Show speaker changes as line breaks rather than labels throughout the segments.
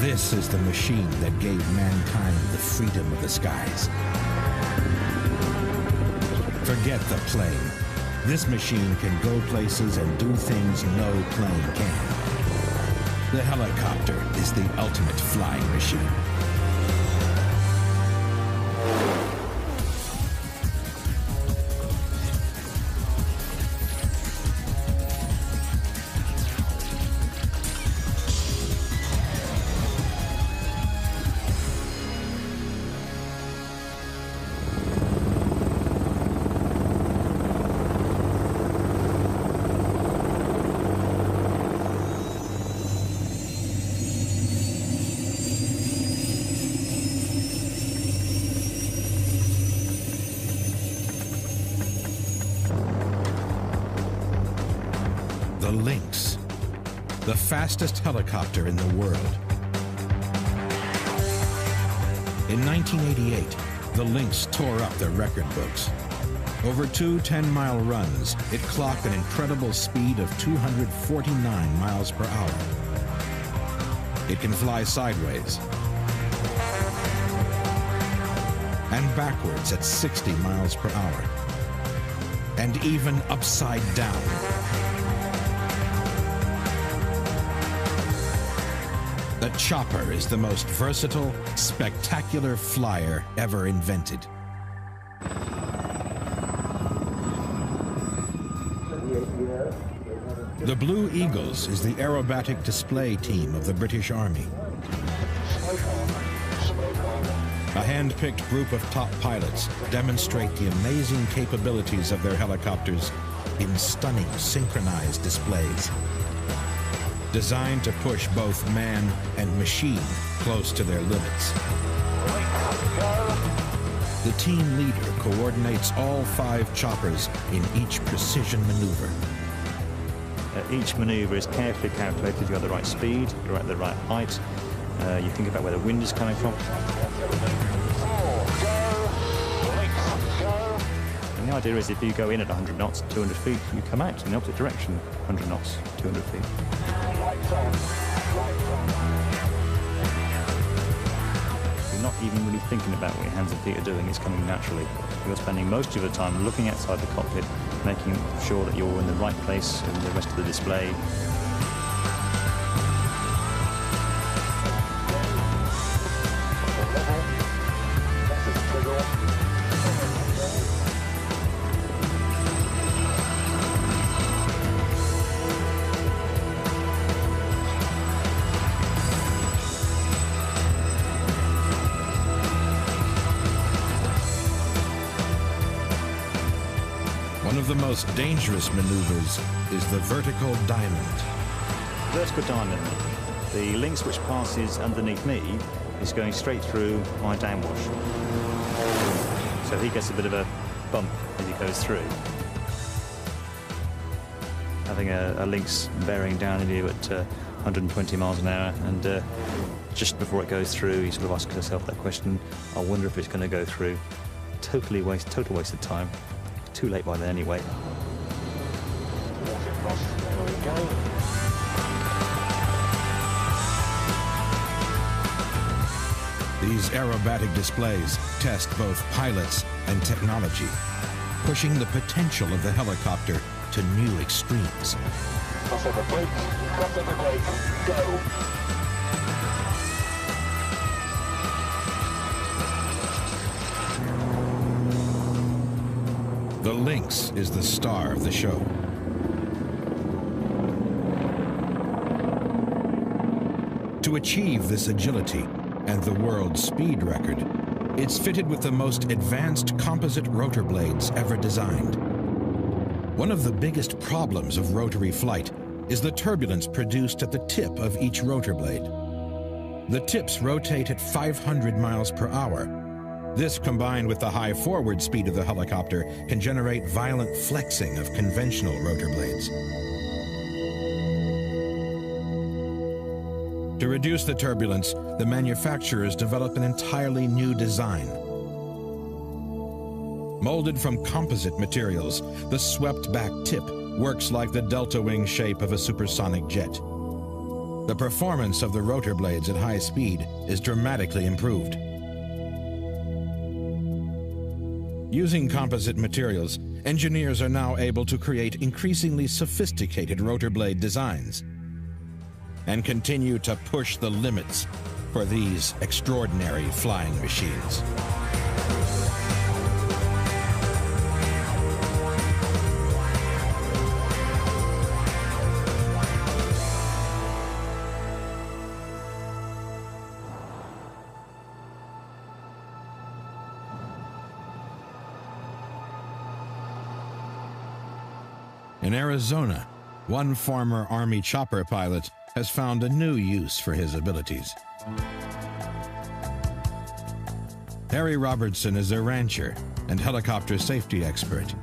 This is the machine that gave mankind the freedom of the skies. Forget the plane. This machine can go places and do things no plane can. The helicopter is the ultimate flying machine. The Lynx, the fastest helicopter in the world. In 1988, the Lynx tore up the record books. Over 2 10-mile runs, it clocked an incredible speed of 249 miles per hour. It can fly sideways and backwards at 60 miles per hour, and even upside down. The Chopper is the most versatile, spectacular flyer ever invented. The Blue Eagles is the aerobatic display team of the British Army. A hand-picked group of top pilots demonstrate the amazing capabilities of their helicopters in stunning synchronized displays, designed to push both man and machine close to their limits. The team leader coordinates all 5 choppers in each precision maneuver.
Each maneuver is carefully calculated. You're at the right speed, you're at the right height. You think about where the wind is coming from. And the idea is if you go in at 100 knots, 200 feet, you come out in the opposite direction, 100 knots, 200 feet. You're not even really thinking about what your hands and feet are doing, it's coming naturally. You're spending most of the time looking outside the cockpit, making sure that you're in the right place in the rest of the display.
One of the most dangerous maneuvers is the vertical diamond.
Vertical diamond. The Lynx which passes underneath me is going straight through my downwash. So he gets a bit of a bump as he goes through. Having a Lynx bearing down on you at 120 miles an hour, and just before it goes through, you sort of ask yourself that question, I wonder if it's going to go through. Total waste of time. Too late by then anyway.
There we go.
These aerobatic displays test both pilots and technology, pushing the potential of the helicopter to new extremes.
Cross over brakes, go.
The Lynx is the star of the show. To achieve this agility and the world's speed record, it's fitted with the most advanced composite rotor blades ever designed. One of the biggest problems of rotary flight is the turbulence produced at the tip of each rotor blade. The tips rotate at 500 miles per hour. This, combined with the high forward speed of the helicopter, can generate violent flexing of conventional rotor blades. To reduce the turbulence, the manufacturers developed an entirely new design. Molded from composite materials, the swept-back tip works like the delta wing shape of a supersonic jet. The performance of the rotor blades at high speed is dramatically improved. Using composite materials, engineers are now able to create increasingly sophisticated rotor blade designs and continue to push the limits for these extraordinary flying machines. In Arizona, one former Army chopper pilot has found a new use for his abilities. Harry Robertson is a rancher and helicopter safety expert.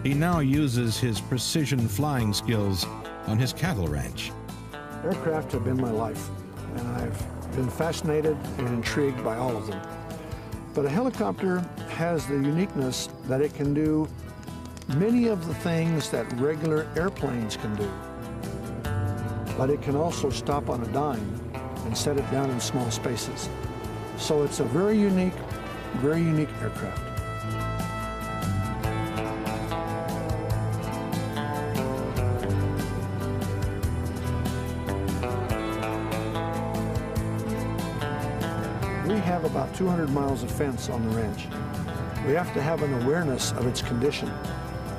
He now uses his precision flying skills on his cattle ranch.
Aircraft have been my life, and I've been fascinated and intrigued by all of them. But a helicopter has the uniqueness that it can do many of the things that regular airplanes can do. But it can also stop on a dime and set it down in small spaces. So it's a very unique aircraft. We have about 200 miles of fence on the ranch. We have to have an awareness of its condition.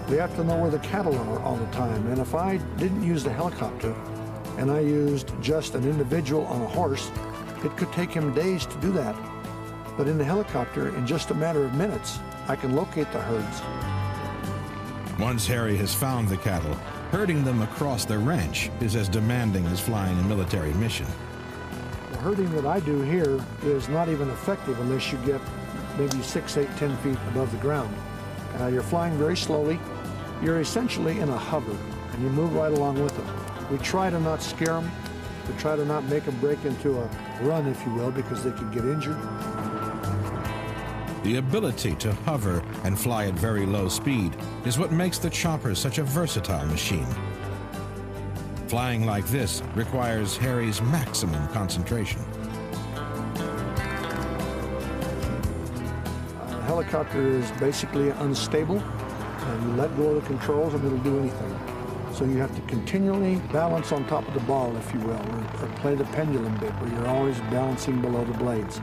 We have to know where the cattle are all the time. And if I didn't use the helicopter and I used just an individual on a horse, it could take him days to do that. But in the helicopter, in just a matter of minutes, I can locate the herds.
Once Harry has found the cattle, herding them across the ranch is as demanding as flying a military mission.
The herding that I do here is not even effective unless you get maybe 6, 8, 10 feet above the ground. You're flying very slowly. You're essentially in a hover, and you move right along with them. We try to not scare them. We try to not make them break into a run, if you will, because they could get injured.
The ability to hover and fly at very low speed is what makes the chopper such a versatile machine. Flying like this requires Harry's maximum concentration.
A helicopter is basically unstable, and you let go of the controls and it'll do anything. So you have to continually balance on top of the ball, if you will, or play the pendulum bit, where you're always balancing below the blades.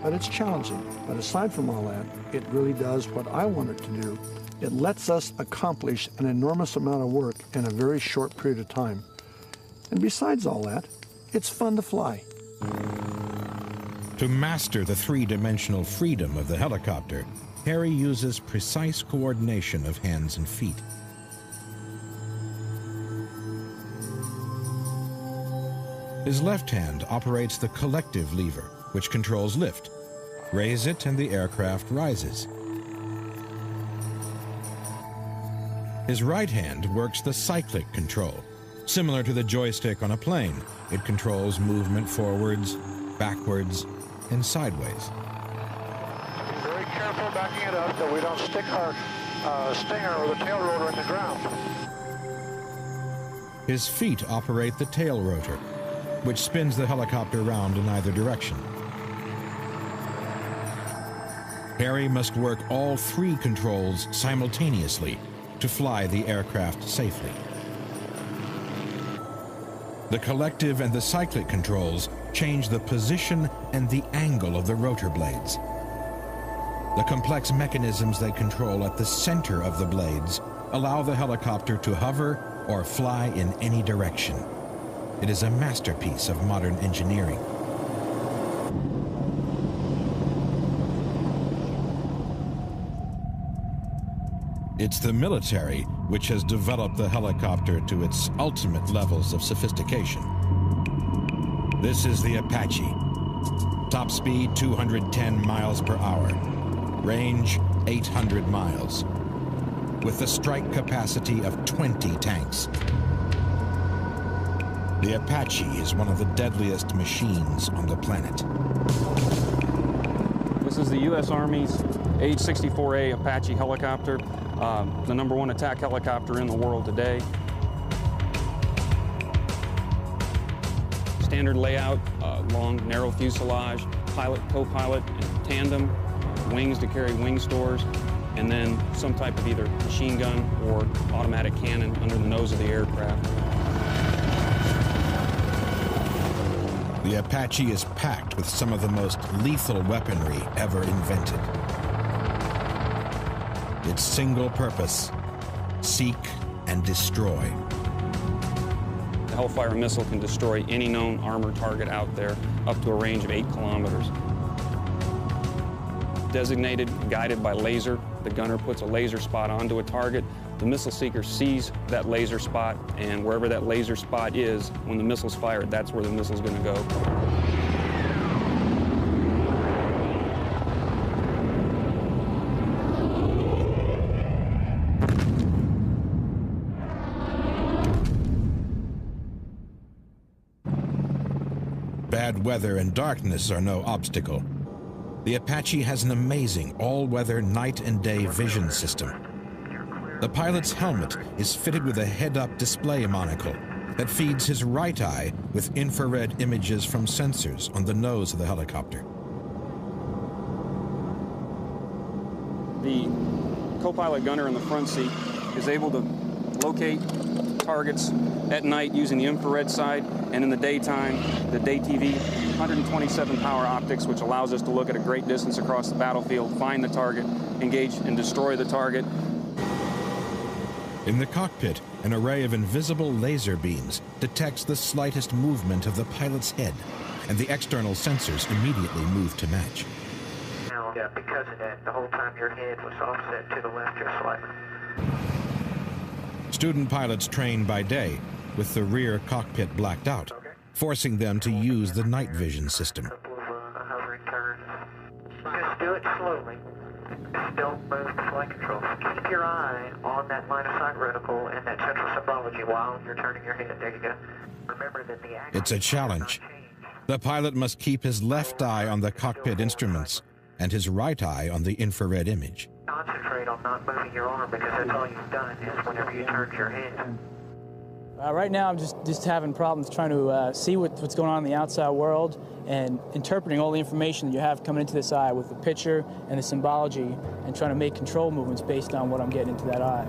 But it's challenging. But aside from all that, it really does what I want it to do. It lets us accomplish an enormous amount of work in a very short period of time. And besides all that, it's fun to fly.
To master the three-dimensional freedom of the helicopter, Harry uses precise coordination of hands and feet. His left hand operates the collective lever, which controls lift. Raise it and the aircraft rises. His right hand works the cyclic control. Similar to the joystick on a plane, it controls movement forwards, backwards, and sideways.
Be very careful backing it up that we don't stick our stinger or the tail rotor in the ground.
His feet operate the tail rotor, which spins the helicopter round in either direction. Harry must work all three controls simultaneously to fly the aircraft safely. The collective and the cyclic controls change the position and the angle of the rotor blades. The complex mechanisms they control at the center of the blades allow the helicopter to hover or fly in any direction. It is a masterpiece of modern engineering. It's the military which has developed the helicopter to its ultimate levels of sophistication. This is the Apache. Top speed 210 miles per hour. Range 800 miles. With the strike capacity of 20 tanks. The Apache is one of the deadliest machines on the planet.
This is the U.S. Army's AH-64A Apache helicopter, the #1 attack helicopter in the world today. Standard layout, long, narrow fuselage, pilot, co-pilot, tandem, wings to carry wing stores, and then some type of either machine gun or automatic cannon under the nose of the aircraft.
The Apache is packed with some of the most lethal weaponry ever invented. Its single purpose, seek and destroy.
The Hellfire missile can destroy any known armored target out there up to a range of 8 kilometers. Designated, guided by laser, the gunner puts a laser spot onto a target. The missile seeker sees that laser spot, and wherever that laser spot is, when the missile's fired, that's where the missile's going to go.
Bad weather and darkness are no obstacle. The Apache has an amazing all-weather night and day vision system. The pilot's helmet is fitted with a head-up display monocle that feeds his right eye with infrared images from sensors on the nose of the helicopter.
The co-pilot gunner in the front seat is able to locate targets at night using the infrared side, and in the daytime, the day TV, 127 power optics, which allows us to look at a great distance across the battlefield, find the target, engage and destroy the target.
In the cockpit, an array of invisible laser beams detects the slightest movement of the pilot's head, and the external sensors immediately move to match.
Now, because of that, the whole time your head was offset to the left just slightly.
Student pilots train by day with the rear cockpit blacked out, forcing them to use the night vision system.
Hovering turns. Just do it slowly. Just don't move the flight controls. Keep your eye on that line of sight reticle and that central symbology while you're turning your head. There you go. Remember that the action
It's a challenge. The pilot must keep his left eye on the cockpit instruments and his right eye on the infrared image.
Concentrate on not moving your arm, because that's all you've done is whenever you turn your head.
Right now I'm just having problems trying to see what's going on in the outside world and interpreting all the information that you have coming into this eye with the picture and the symbology, and trying to make control movements based on what I'm getting into that eye.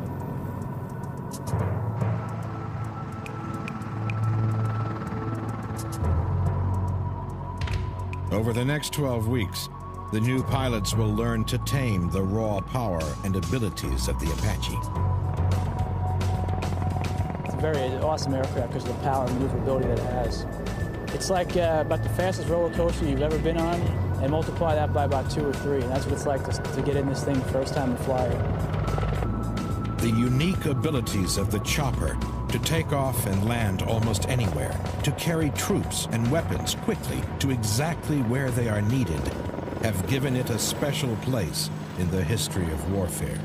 Over the next 12 weeks, the new pilots will learn to tame the raw power and abilities of the Apache.
It's a very awesome aircraft because of the power and maneuverability that it has. It's like about the fastest roller coaster you've ever been on, and multiply that by about 2 or 3, and that's what it's like to get in this thing the first time to fly it.
The unique abilities of the chopper to take off and land almost anywhere, to carry troops and weapons quickly to exactly where they are needed, have given it a special place in the history of warfare.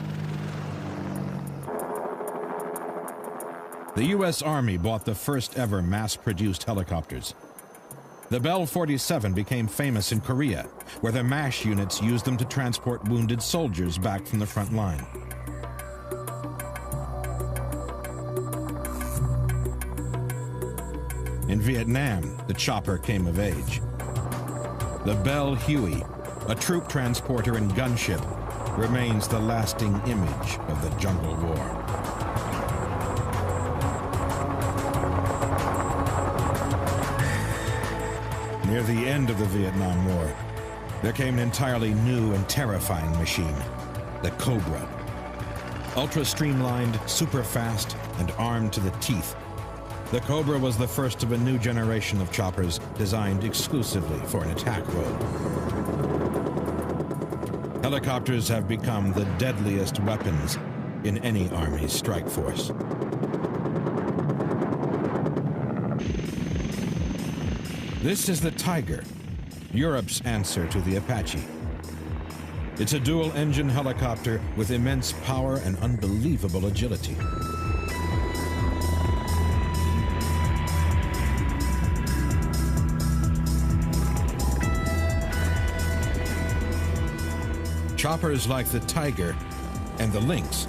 The U.S. Army bought the first ever mass-produced helicopters. The Bell 47 became famous in Korea, where the MASH units used them to transport wounded soldiers back from the front line. In Vietnam, the chopper came of age. The Bell Huey, a troop transporter and gunship, remains the lasting image of the jungle war. Near the end of the Vietnam War, there came an entirely new and terrifying machine, the Cobra. Ultra-streamlined, super-fast, and armed to the teeth, the Cobra was the first of a new generation of choppers designed exclusively for an attack role. Helicopters have become the deadliest weapons in any Army's strike force. This is the Tiger, Europe's answer to the Apache. It's a dual-engine helicopter with immense power and unbelievable agility. Choppers like the Tiger and the Lynx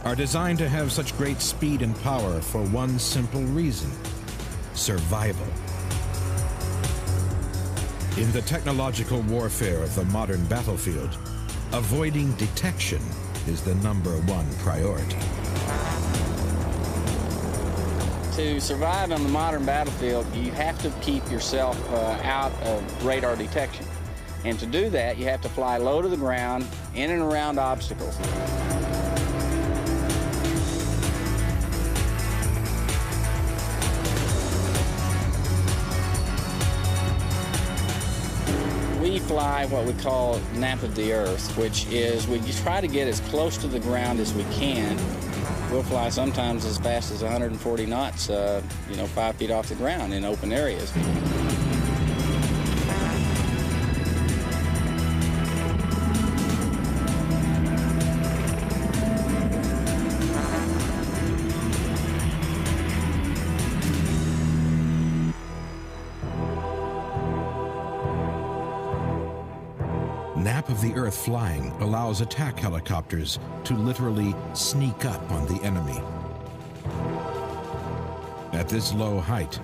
are designed to have such great speed and power for one simple reason: survival. In the technological warfare of the modern battlefield, avoiding detection is the #1 priority.
To survive on the modern battlefield, you have to keep yourself out of radar detection. And to do that, you have to fly low to the ground, in and around obstacles. We fly what we call nap of the earth, which is we try to get as close to the ground as we can. We'll fly sometimes as fast as 140 knots, 5 feet off the ground in open areas.
Nap of the earth flying allows attack helicopters to literally sneak up on the enemy. At this low height,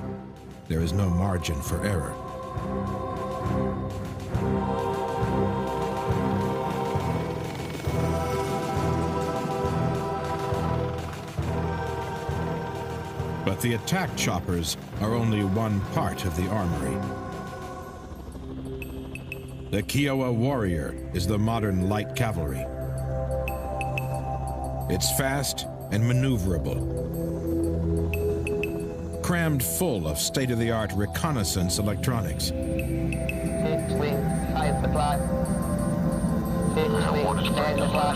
there is no margin for error. But the attack choppers are only one part of the armory. The Kiowa Warrior is the modern light cavalry. It's fast and maneuverable, crammed full of state-of-the-art reconnaissance electronics.
Fixed wing, high supply. Fixed wing, high supply.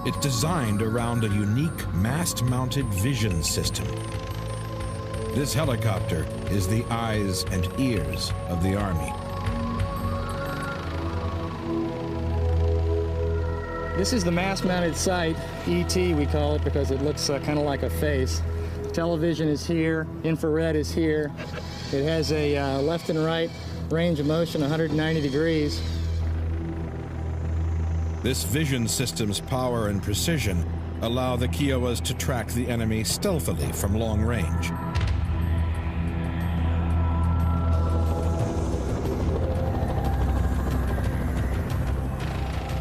It's designed around a unique mast-mounted vision system. This helicopter is the eyes and ears of the Army.
This is the mast-mounted sight, ET we call it, because it looks kind of like a face. Television is here, infrared is here. It has a left and right range of motion, 190 degrees.
This vision system's power and precision allow the Kiowas to track the enemy stealthily from long range.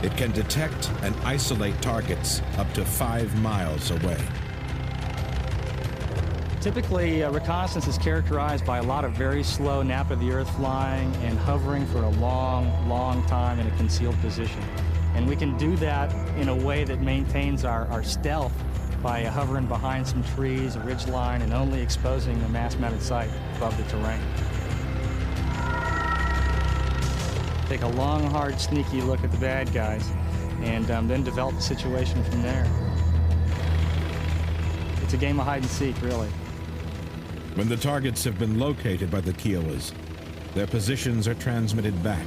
It can detect and isolate targets up to 5 miles away.
Typically, reconnaissance is characterized by a lot of very slow nap of the earth flying and hovering for a long time in a concealed position. And we can do that in a way that maintains our stealth by hovering behind some trees, a ridge line, and only exposing the mast-mounted sight above the terrain. Take a long, hard, sneaky look at the bad guys, and then develop the situation from there. It's a game of hide and seek, really.
When the targets have been located by the Kiowas, their positions are transmitted back,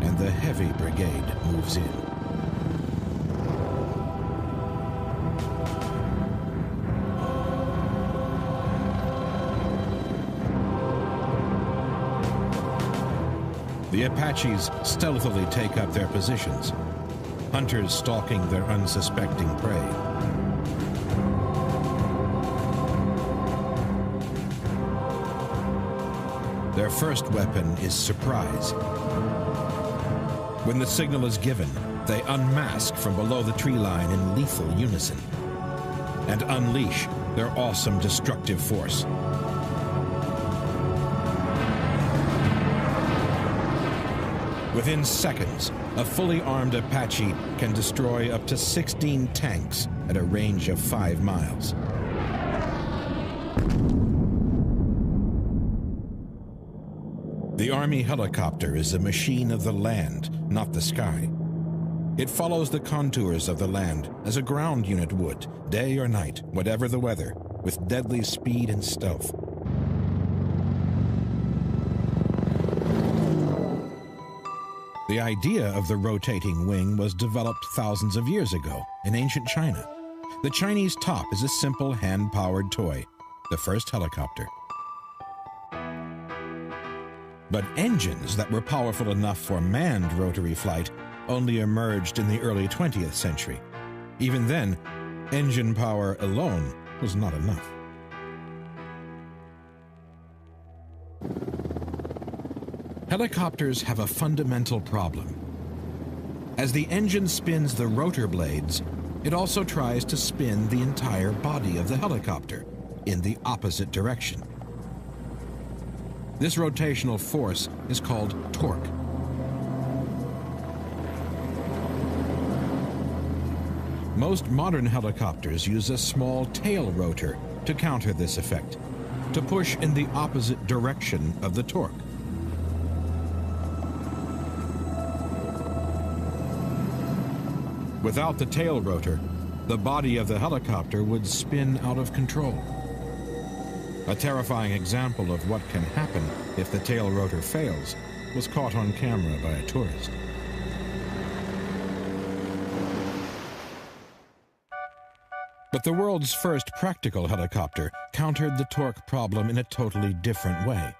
and the heavy brigade moves in. The Apaches stealthily take up their positions, hunters stalking their unsuspecting prey. Their first weapon is surprise. When the signal is given, they unmask from below the tree line in lethal unison and unleash their awesome destructive force. Within seconds, a fully armed Apache can destroy up to 16 tanks at a range of 5 miles. The Army helicopter is a machine of the land, not the sky. It follows the contours of the land as a ground unit would, day or night, whatever the weather, with deadly speed and stealth. The idea of the rotating wing was developed thousands of years ago in ancient China. The Chinese top is a simple hand-powered toy, the first helicopter. But engines that were powerful enough for manned rotary flight only emerged in the early 20th century. Even then, engine power alone was not enough. Helicopters have a fundamental problem. As the engine spins the rotor blades, it also tries to spin the entire body of the helicopter in the opposite direction. This rotational force is called torque. Most modern helicopters use a small tail rotor to counter this effect, to push in the opposite direction of the torque. Without the tail rotor, the body of the helicopter would spin out of control. A terrifying example of what can happen if the tail rotor fails was caught on camera by a tourist. But the world's first practical helicopter countered the torque problem in a totally different way.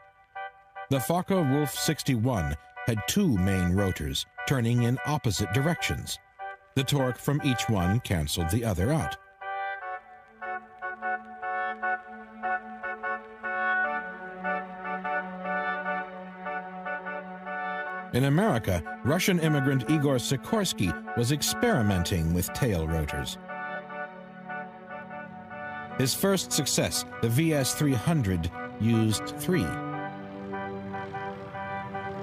The Focke-Wulf 61 had two main rotors turning in opposite directions. The torque from each one canceled the other out. In America, Russian immigrant Igor Sikorsky was experimenting with tail rotors. His first success, the VS-300, used three.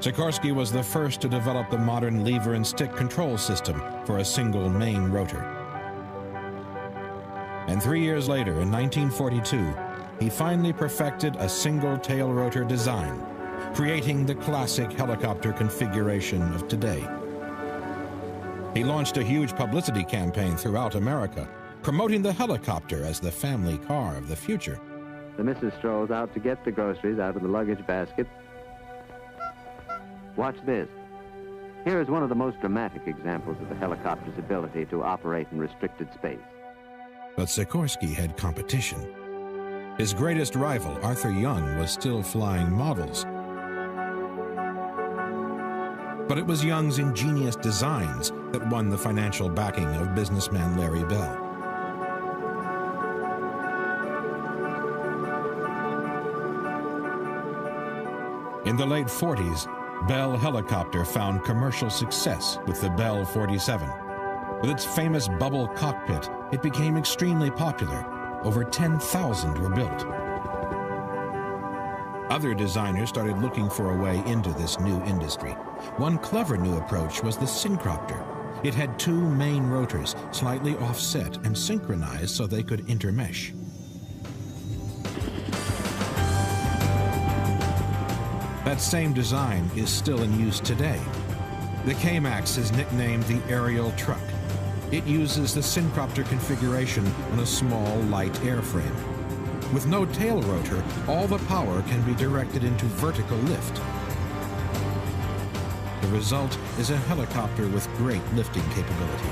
Sikorsky was the first to develop the modern lever and stick control system for a single main rotor. And 3 years later, in 1942, he finally perfected a single tail rotor design, creating the classic helicopter configuration of today. He launched a huge publicity campaign throughout America, promoting the helicopter as the family car of the future.
The missus strolls out to get the groceries out of the luggage basket. Watch this. Here is one of the most dramatic examples of the helicopter's ability to operate in restricted space.
But Sikorsky had competition. His greatest rival, Arthur Young, was still flying models. But it was Young's ingenious designs that won the financial backing of businessman Larry Bell. In the late 40s, Bell Helicopter found commercial success with the Bell 47. With its famous bubble cockpit, it became extremely popular. Over 10,000 were built. Other designers started looking for a way into this new industry. One clever new approach was the Syncropter. It had two main rotors, slightly offset and synchronized so they could intermesh. That same design is still in use today. The K-Max is nicknamed the aerial truck. It uses the Syncropter configuration on a small, light airframe. With no tail rotor, all the power can be directed into vertical lift. The result is a helicopter with great lifting capability.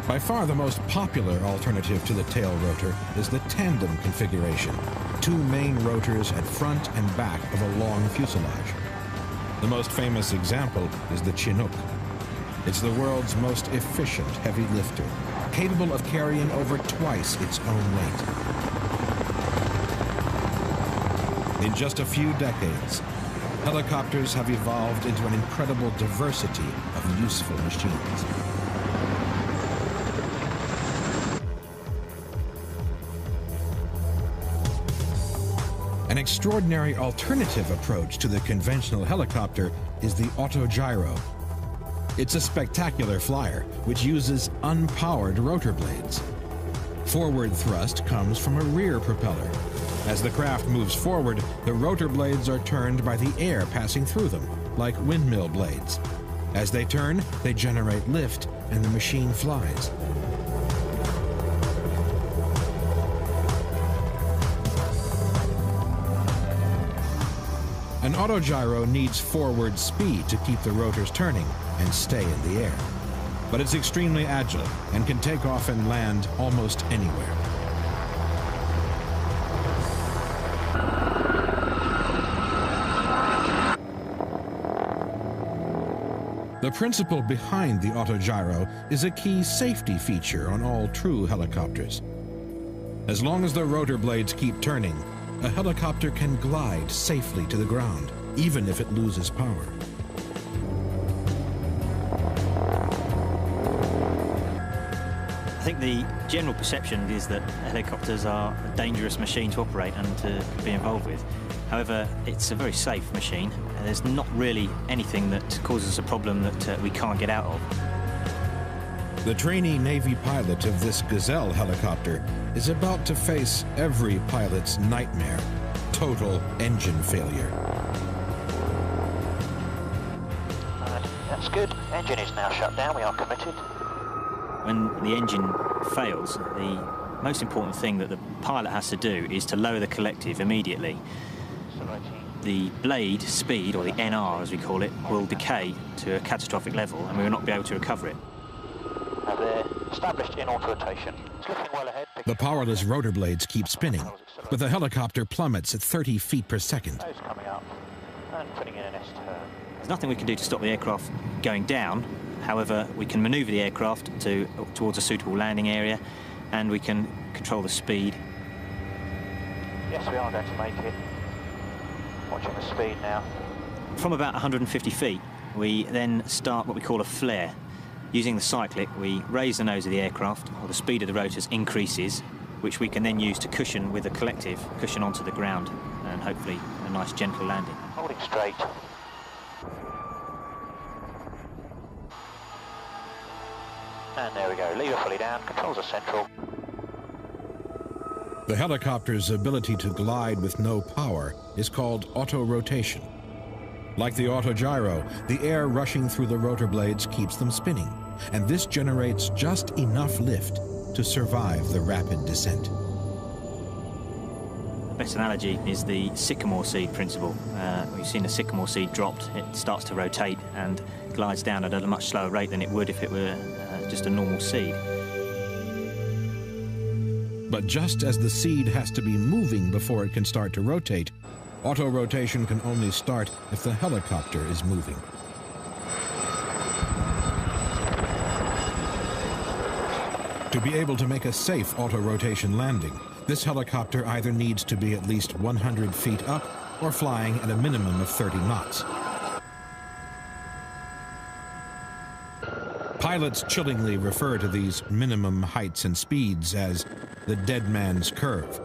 By far the most popular alternative to the tail rotor is the tandem configuration, two main rotors at front and back of a long fuselage. The most famous example is the Chinook. It's the world's most efficient heavy lifter, capable of carrying over twice its own weight. In just a few decades, helicopters have evolved into an incredible diversity of useful machines. An extraordinary alternative approach to the conventional helicopter is the autogyro. It's a spectacular flyer which uses unpowered rotor blades. Forward thrust comes from a rear propeller. As the craft moves forward, the rotor blades are turned by the air passing through them, like windmill blades. As they turn, they generate lift, and the machine flies. An autogyro needs forward speed to keep the rotors turning and stay in the air. But it's extremely agile and can take off and land almost anywhere. The principle behind the autogyro is a key safety feature on all true helicopters. As long as the rotor blades keep turning, a helicopter can glide safely to the ground, even if it loses power.
I think the general perception is that helicopters are a dangerous machine to operate and to be involved with. However, it's a very safe machine. There's not really anything that causes a problem that we can't get out of.
The trainee Navy pilot of this Gazelle helicopter is about to face every pilot's nightmare: total engine failure.
That's good. Engine is now shut down. We are committed.
When the engine fails, the most important thing that the pilot has to do is to lower the collective immediately. The blade speed, or the NR as we call it, will decay to a catastrophic level and we will not be able to recover it.
They're established in auto rotation. It's looking well ahead.
The powerless rotor blades keep spinning, but the helicopter plummets at 30 feet per second.
Nose coming up and putting in an S-turn.
There's nothing we can do to stop the aircraft going down. However, we can manoeuvre the aircraft towards a suitable landing area, and we can control the speed.
Yes, we are going to make it. Watching the speed now.
From about 150 feet, we then start what we call a flare. Using the cyclic, we raise the nose of the aircraft, or the speed of the rotors increases, which we can then use to cushion with a collective, cushion onto the ground, and hopefully a nice gentle landing.
Holding straight. And there we go, lever fully down, controls are central.
The helicopter's ability to glide with no power is called auto-rotation. Like the autogyro, the air rushing through the rotor blades keeps them spinning, and this generates just enough lift to survive the rapid descent.
The best analogy is the sycamore seed principle. We've seen a sycamore seed dropped, it starts to rotate and glides down at a much slower rate than it would if it were just a normal seed.
But just as the seed has to be moving before it can start to rotate, auto-rotation can only start if the helicopter is moving. To be able to make a safe auto-rotation landing, this helicopter either needs to be at least 100 feet up or flying at a minimum of 30 knots. Pilots chillingly refer to these minimum heights and speeds as the dead man's curve.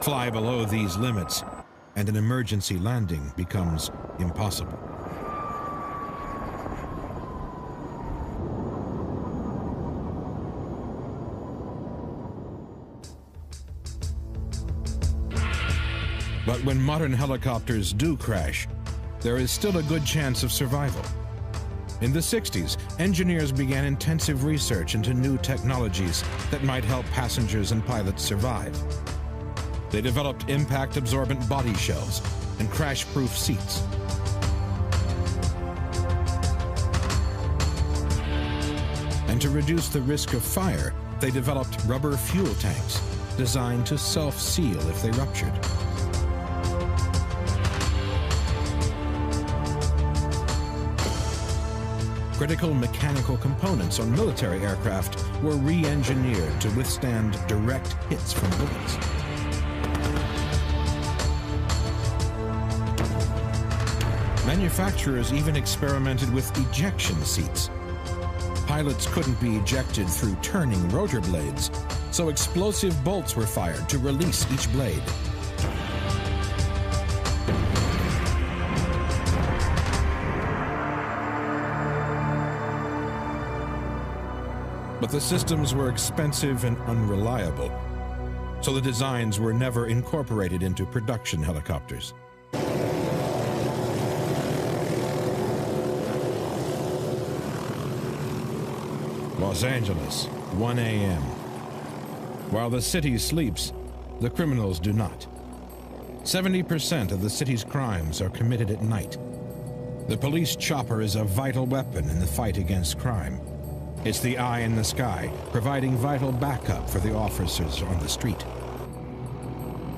Fly below these limits, and an emergency landing becomes impossible. But when modern helicopters do crash, there is still a good chance of survival. In the 60s, engineers began intensive research into new technologies that might help passengers and pilots survive. They developed impact-absorbent body shells and crash-proof seats. And to reduce the risk of fire, they developed rubber fuel tanks designed to self-seal if they ruptured. Critical mechanical components on military aircraft were re-engineered to withstand direct hits from bullets. Manufacturers even experimented with ejection seats. Pilots couldn't be ejected through turning rotor blades, so explosive bolts were fired to release each blade. But the systems were expensive and unreliable, so the designs were never incorporated into production helicopters. Los Angeles, 1 a.m. While the city sleeps, the criminals do not. 70% of the city's crimes are committed at night. The police chopper is a vital weapon in the fight against crime. It's the eye in the sky, providing vital backup for the officers on the street.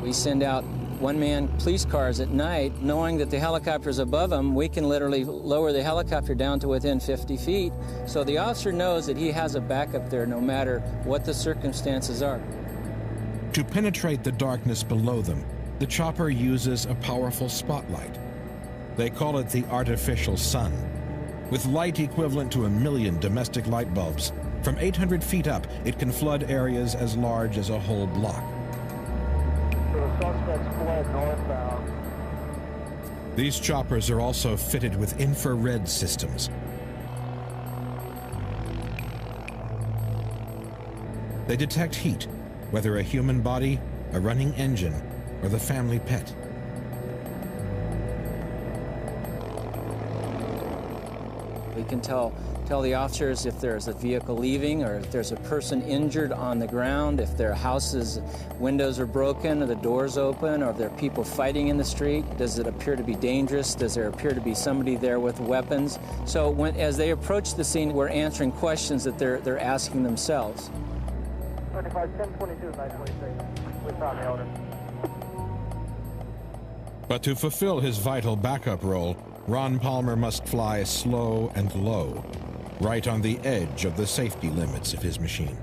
We send out one-man police cars at night, knowing that the helicopter's above them, we can literally lower the helicopter down to within 50 feet. So the officer knows that he has a backup there no matter what the circumstances are.
To penetrate the darkness below them, the chopper uses a powerful spotlight. They call it the artificial sun. With light equivalent to 1 million domestic light bulbs, from 800 feet up, it can flood areas as large as a whole block. These choppers are also fitted with infrared systems. They detect heat, whether a human body, a running engine, or the family pet.
We can tell the officers if there's a vehicle leaving or if there's a person injured on the ground, if their house's windows are broken or the doors open, or if there are people fighting in the street. Does it appear to be dangerous? Does there appear to be somebody there with weapons? So as they approach the scene, we're answering questions that they're asking themselves.
35, 1022, 926. We found the owner.
But to fulfill his vital backup role, Ron Palmer must fly slow and low, right on the edge of the safety limits of his machine.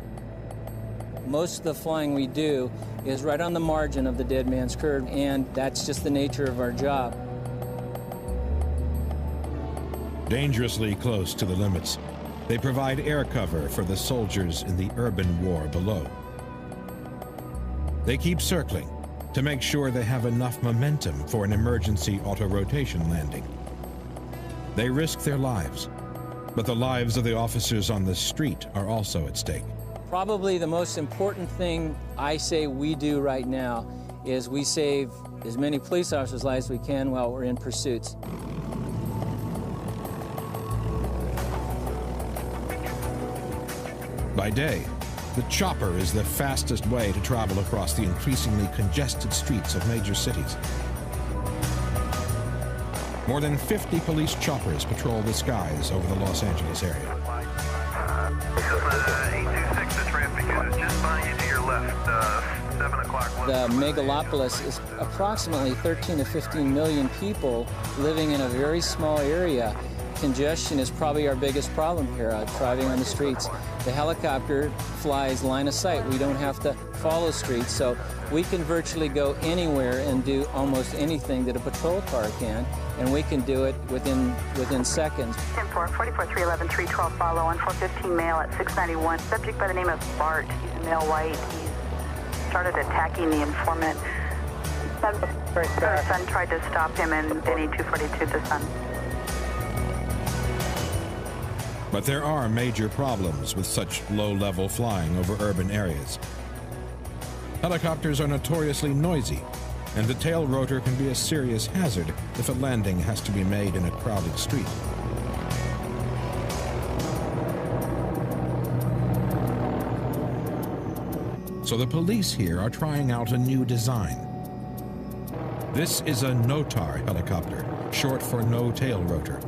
Most of the flying we do is right on the margin of the dead man's curve, and that's just the nature of our job.
Dangerously close to the limits, they provide air cover for the soldiers in the urban war below. They keep circling to make sure they have enough momentum for an emergency auto-rotation landing. They risk their lives, but the lives of the officers on the street are also at stake.
Probably the most important thing I say we do right now is we save as many police officers' lives as we can while we're in pursuits.
By day, the chopper is the fastest way to travel across the increasingly congested streets of major cities. More than 50 police choppers patrol the skies over the Los Angeles area.
826, the traffic is just by you to your left, 7 o'clock.
The megalopolis is approximately 13 to 15 million people living in a very small area. Congestion is probably our biggest problem here, driving on the streets. The helicopter flies line of sight. We don't have to follow streets, so we can virtually go anywhere and do almost anything that a patrol car can, and we can do it within seconds.
10-4, 44-311, 312, follow on 415 male at 691. Subject by the name of Bart. He's a male white. He started attacking the informant. Her son tried to stop him, and Denny 242, the son.
But there are major problems with such low-level flying over urban areas. Helicopters are notoriously noisy, and the tail rotor can be a serious hazard if a landing has to be made in a crowded street. So the police here are trying out a new design. This is a NOTAR helicopter, short for no tail rotor.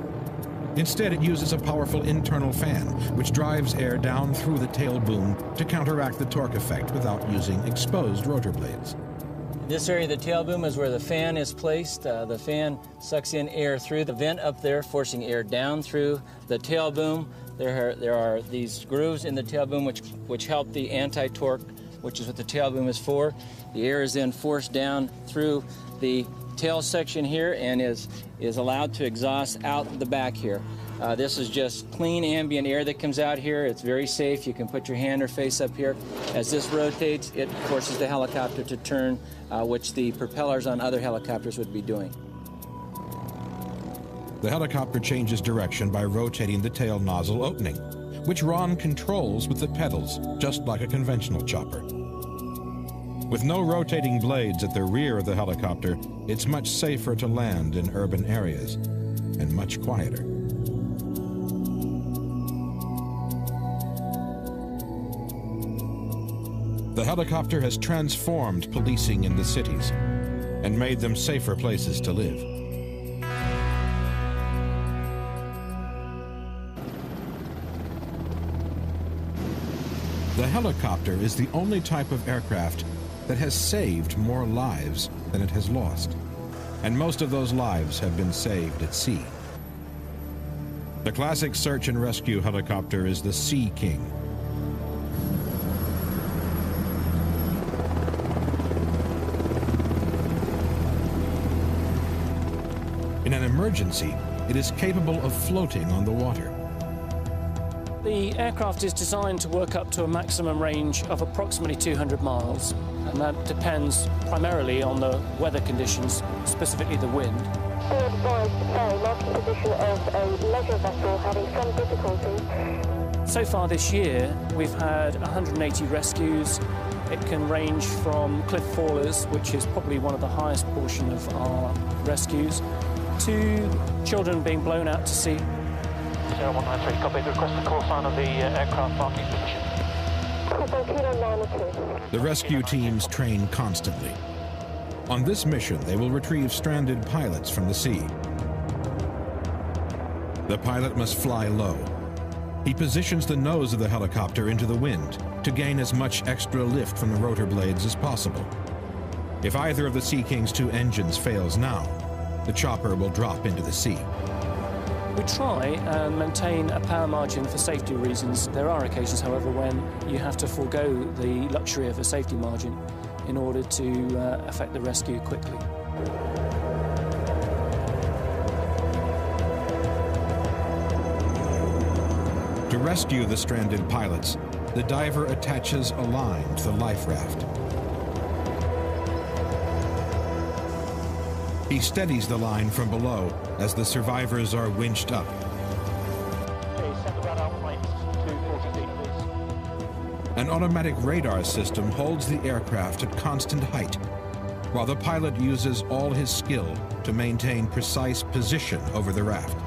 Instead, it uses a powerful internal fan, which drives air down through the tail boom to counteract the torque effect without using exposed rotor blades.
This area of the tail boom is where the fan is placed. The fan sucks in air through the vent up there, forcing air down through the tail boom. There are these grooves in the tail boom which help the anti-torque, which is what the tail boom is for. The air is then forced down through the tail section here and is allowed to exhaust out the back here. This is just clean ambient air that comes out here. It's very safe. You can put your hand or face up here. As this rotates, it forces the helicopter to turn, which the propellers on other helicopters would be doing.
The helicopter changes direction by rotating the tail nozzle opening, which Ron controls with the pedals, just like a conventional chopper. With no rotating blades at the rear of the helicopter, it's much safer to land in urban areas and much quieter. The helicopter has transformed policing in the cities and made them safer places to live. The helicopter is the only type of aircraft that has saved more lives than it has lost, and most of those lives have been saved at sea. The classic search and rescue helicopter is the Sea King. In an emergency, it is capable of floating on the water.
The aircraft is designed to work up to a maximum range of approximately 200 miles, and that depends primarily on the weather conditions, specifically the wind. So far this year, we've had 180 rescues. It can range from cliff fallers, which is probably one of the highest portion of our rescues, to children being blown out to sea.
0193, copy. Request the call sign of the aircraft marking position.
The rescue teams train constantly. On this mission, they will retrieve stranded pilots from the sea. The pilot must fly low. He positions the nose of the helicopter into the wind to gain as much extra lift from the rotor blades as possible. If either of the Sea King's two engines fails now, the chopper will drop into the sea.
We try and maintain a power margin for safety reasons. There are occasions, however, when you have to forego the luxury of a safety margin in order to effect the rescue quickly.
To rescue the stranded pilots, the diver attaches a line to the life raft. He steadies the line from below as the survivors are winched up. An automatic radar system holds the aircraft at constant height, while the pilot uses all his skill to maintain precise position over the raft.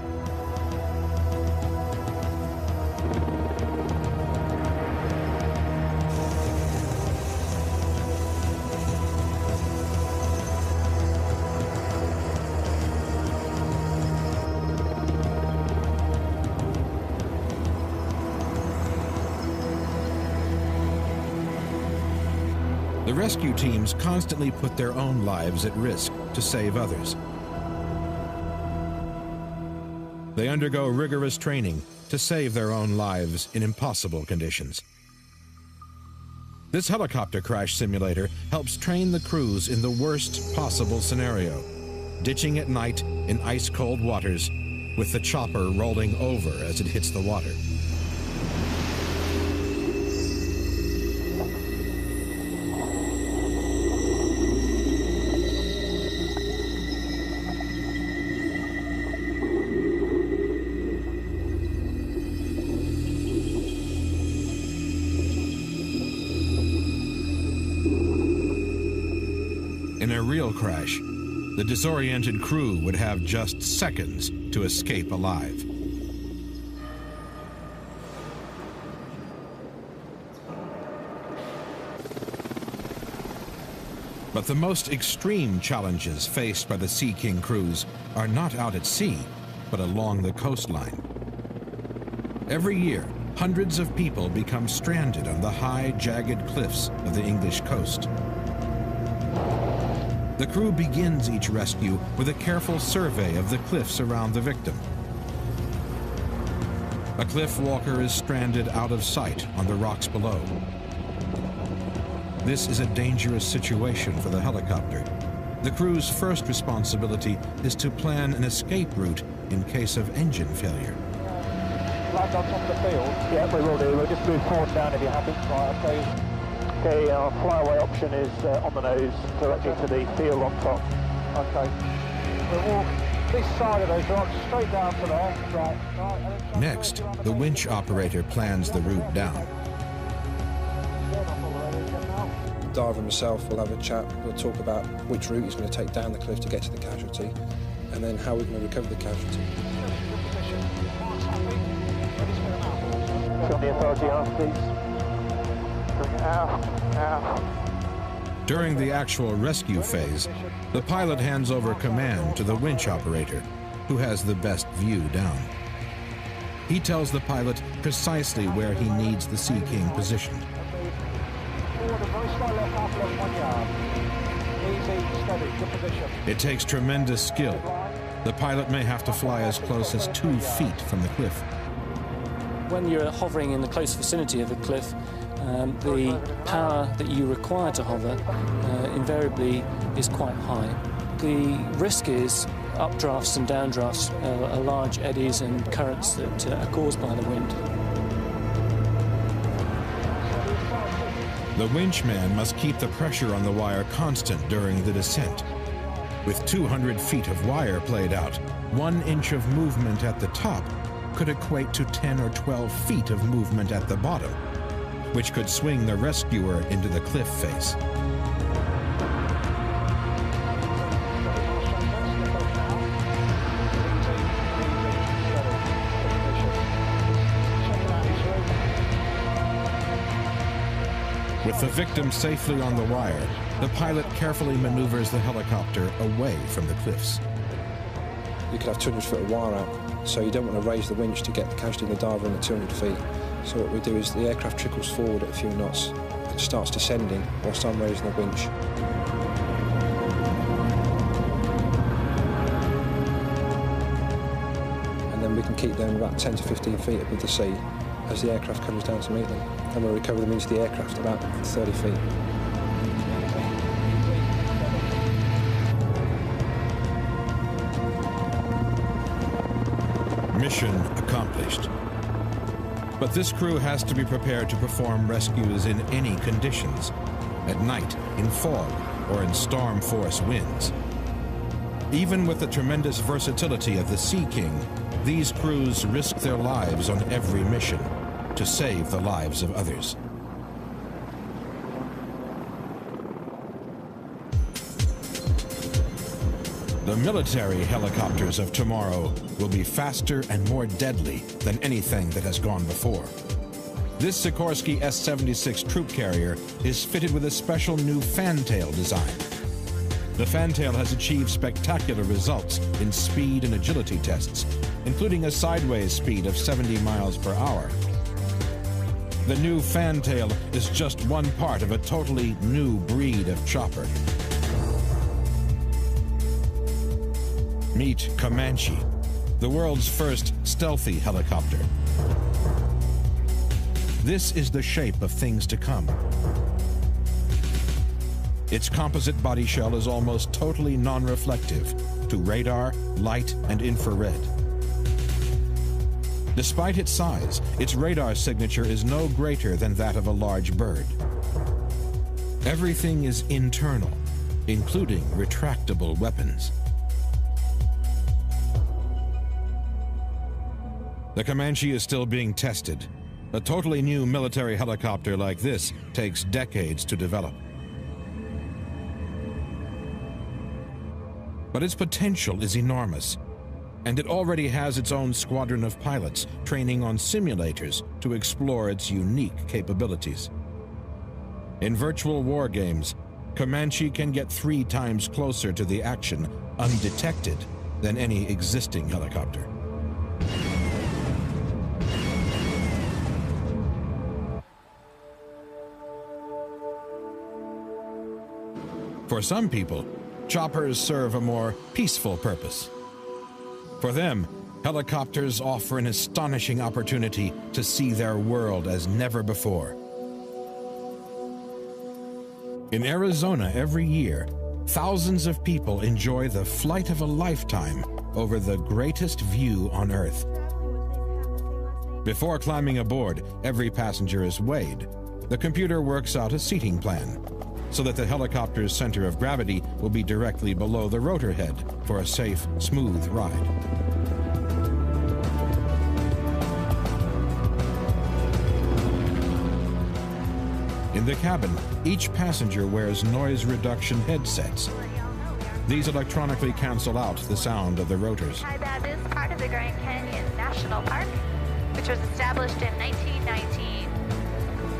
The rescue teams constantly put their own lives at risk to save others. They undergo rigorous training to save their own lives in impossible conditions. This helicopter crash simulator helps train the crews in the worst possible scenario, ditching at night in ice-cold waters with the chopper rolling over as it hits the water. In a real crash, the disoriented crew would have just seconds to escape alive. But the most extreme challenges faced by the Sea King crews are not out at sea, but along the coastline. Every year, hundreds of people become stranded on the high, jagged cliffs of the English coast. The crew begins each rescue with a careful survey of the cliffs around the victim. A cliff walker is stranded out of sight on the rocks below. This is a dangerous situation for the helicopter. The crew's first responsibility is to plan an escape route in case of engine failure.
Land on top of the field? Yeah, we will do. We'll just move forward down if you're happy. Right, okay. Okay, our flyaway option is on the nose, directly to the field on top. Okay. We'll walk this side of those rocks, straight down to there. Right.
Next, the winch operator plans the route down.
The diver and myself will have a chat. We'll talk about which route he's going to take down the cliff to get to the casualty, and then how we're going to recover the casualty.
From the authority aft, please.
During the actual rescue phase, the pilot hands over command to the winch operator, who has the best view down. He tells the pilot precisely where he needs the Sea King positioned.
Easy, steady, good position.
It takes tremendous skill. The pilot may have to fly as close as 2 feet from the cliff.
When you're hovering in the close vicinity of a cliff, the power that you require to hover invariably is quite high. The risk is updrafts and downdrafts, large eddies and currents that are caused by the wind.
The winchman must keep the pressure on the wire constant during the descent. With 200 feet of wire played out, 1 inch of movement at the top could equate to 10 or 12 feet of movement at the bottom, which could swing the rescuer into the cliff face. With the victim safely on the wire, the pilot carefully maneuvers the helicopter away from the cliffs.
You could have 200 foot of wire out, so you don't want to raise the winch to get the casualty in the dive room at 200 feet. So what we do is the aircraft trickles forward at a few knots and starts descending whilst I'm raising the winch. And then we can keep them about 10 to 15 feet above the sea as the aircraft comes down to meet them. And we'll recover them into the aircraft about 30 feet.
Mission accomplished. But this crew has to be prepared to perform rescues in any conditions, at night, in fog, or in storm force winds. Even with the tremendous versatility of the Sea King, these crews risk their lives on every mission to save the lives of others. The military helicopters of tomorrow will be faster and more deadly than anything that has gone before. This Sikorsky S-76 troop carrier is fitted with a special new fantail design. The fantail has achieved spectacular results in speed and agility tests, including a sideways speed of 70 miles per hour. The new fantail is just one part of a totally new breed of chopper. Meet Comanche, the world's first stealthy helicopter. This is the shape of things to come. Its composite body shell is almost totally non-reflective to radar, light, and infrared. Despite its size, its radar signature is no greater than that of a large bird. Everything is internal, including retractable weapons. The Comanche is still being tested. A totally new military helicopter like this takes decades to develop. But its potential is enormous, and it already has its own squadron of pilots training on simulators to explore its unique capabilities. In virtual war games, Comanche can get 3 times closer to the action undetected than any existing helicopter. For some people, choppers serve a more peaceful purpose. For them, helicopters offer an astonishing opportunity to see their world as never before. In Arizona every year, thousands of people enjoy the flight of a lifetime over the greatest view on Earth. Before climbing aboard, every passenger is weighed. The computer works out a seating plan, so that the helicopter's center of gravity will be directly below the rotor head for a safe, smooth ride. In the cabin, each passenger wears noise reduction headsets. These electronically cancel out the sound of the rotors.
IBAB is part of the Grand Canyon National Park, which was established in 1919.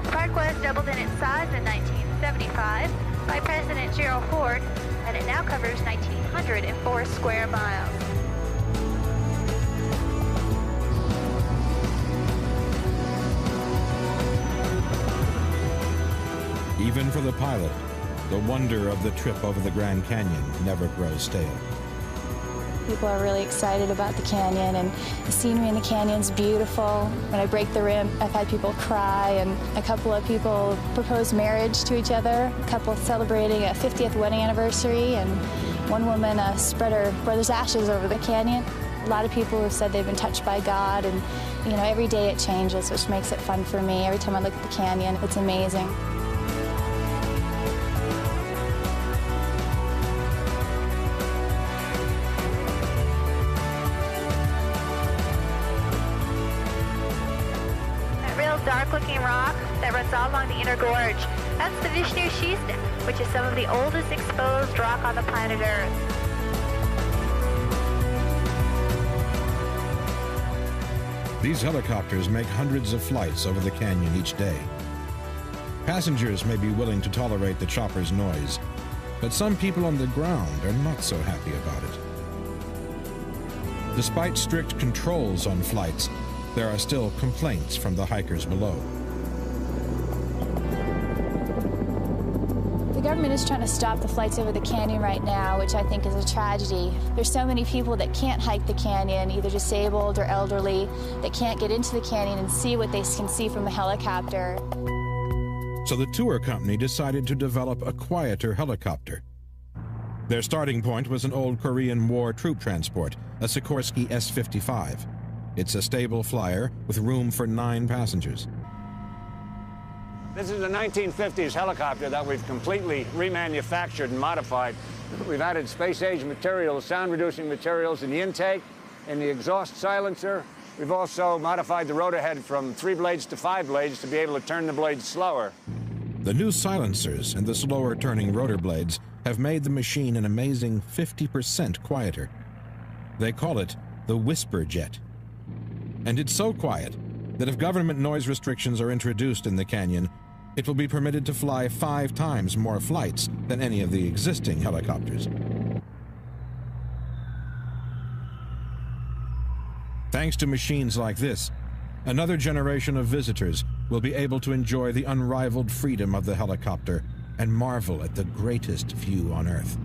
The park was doubled in its size in 1975 by President Gerald Ford, and it now covers 1,904 square miles.
Even for the pilot, The wonder of the trip over the Grand Canyon never grows stale.
People are really excited about the canyon, and the scenery in the canyon's beautiful. When I break the rim, I've had people cry, and a couple of people propose marriage to each other, a couple celebrating a 50th wedding anniversary, and one woman spread her brother's ashes over the canyon. A lot of people have said they've been touched by God, and you know, every day it changes, which makes it fun for me. Every time I look at the canyon, it's amazing.
Dark-looking rock that runs all along the inner gorge. That's the Vishnu Schist, which is some of the oldest exposed rock on the planet Earth.
These helicopters make hundreds of flights over the canyon each day. Passengers may be willing to tolerate the chopper's noise, but some people on the ground are not so happy about it. Despite strict controls on flights, there are still complaints from the hikers below.
The government is trying to stop the flights over the canyon right now, which I think is a tragedy. There's so many people that can't hike the canyon, either disabled or elderly, that can't get into the canyon and see what they can see from the helicopter.
So the tour company decided to develop a quieter helicopter. Their starting point was an old Korean War troop transport, a Sikorsky S-55. It's a stable flyer with room for 9 passengers.
This is a 1950s helicopter that we've completely remanufactured and modified. We've added space-age materials, sound-reducing materials in the intake, in the exhaust silencer. We've also modified the rotor head from 3 blades to 5 blades to be able to turn the blades slower.
The new silencers and the slower-turning rotor blades have made the machine an amazing 50% quieter. They call it the Whisper Jet. And it's so quiet that if government noise restrictions are introduced in the canyon, it will be permitted to fly 5 times more flights than any of the existing helicopters. Thanks to machines like this, another generation of visitors will be able to enjoy the unrivaled freedom of the helicopter and marvel at the greatest view on Earth.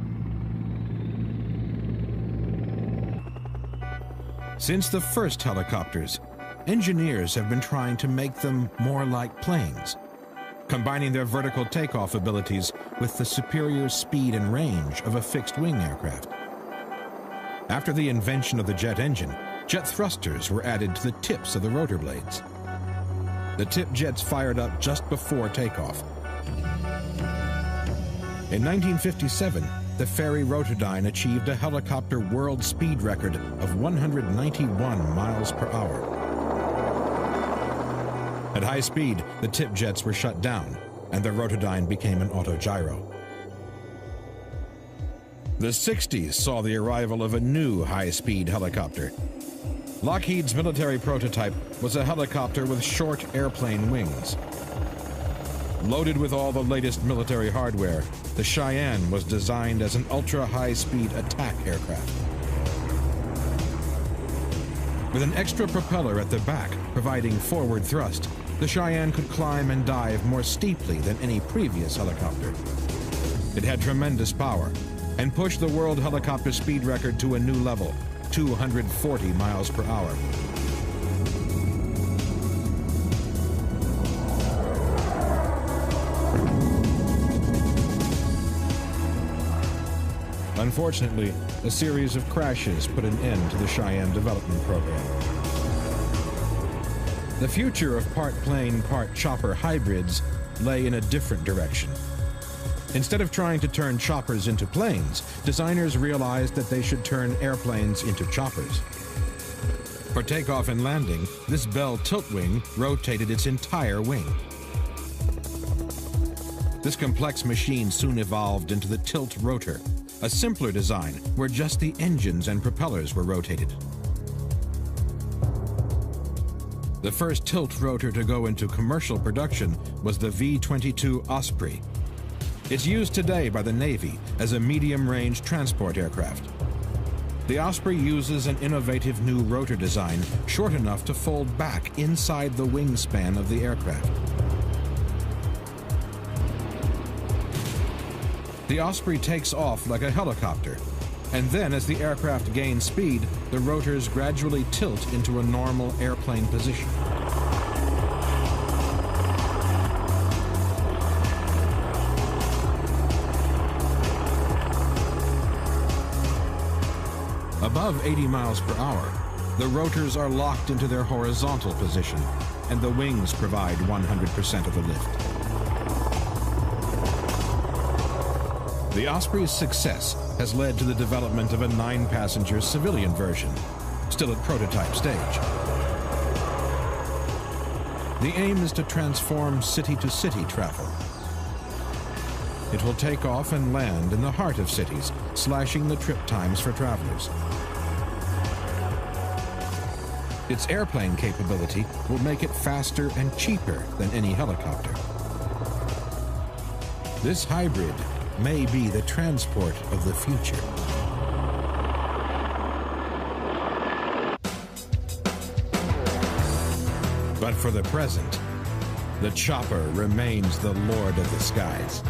Since the first helicopters, engineers have been trying to make them more like planes, combining their vertical takeoff abilities with the superior speed and range of a fixed-wing aircraft. After the invention of the jet engine, jet thrusters were added to the tips of the rotor blades. The tip jets fired up just before takeoff. In 1957, the Fairey Rotordyne achieved a helicopter world speed record of 191 miles per hour. At high speed, the tip jets were shut down, and the Rotordyne became an autogyro. The 60s saw the arrival of a new high-speed helicopter. Lockheed's military prototype was a helicopter with short airplane wings. Loaded with all the latest military hardware, the Cheyenne was designed as an ultra-high-speed attack aircraft. With an extra propeller at the back providing forward thrust, the Cheyenne could climb and dive more steeply than any previous helicopter. It had tremendous power and pushed the world helicopter speed record to a new level, 240 miles per hour. Unfortunately, a series of crashes put an end to the Cheyenne development program. The future of part plane, part chopper hybrids lay in a different direction. Instead of trying to turn choppers into planes, designers realized that they should turn airplanes into choppers. For takeoff and landing, this Bell tilt wing rotated its entire wing. This complex machine soon evolved into the tilt rotor, a simpler design where just the engines and propellers were rotated. The first tilt rotor to go into commercial production was the V-22 Osprey. It's used today by the Navy as a medium-range transport aircraft. The Osprey uses an innovative new rotor design short enough to fold back inside the wingspan of the aircraft. The Osprey takes off like a helicopter, and then as the aircraft gains speed, the rotors gradually tilt into a normal airplane position. Above 80 miles per hour, the rotors are locked into their horizontal position, and the wings provide 100% of the lift. The Osprey's success has led to the development of a 9-passenger civilian version, still at prototype stage. The aim is to transform city-to-city travel. It will take off and land in the heart of cities, slashing the trip times for travelers. Its airplane capability will make it faster and cheaper than any helicopter. This hybrid may be the transport of the future. But for the present, the chopper remains the lord of the skies.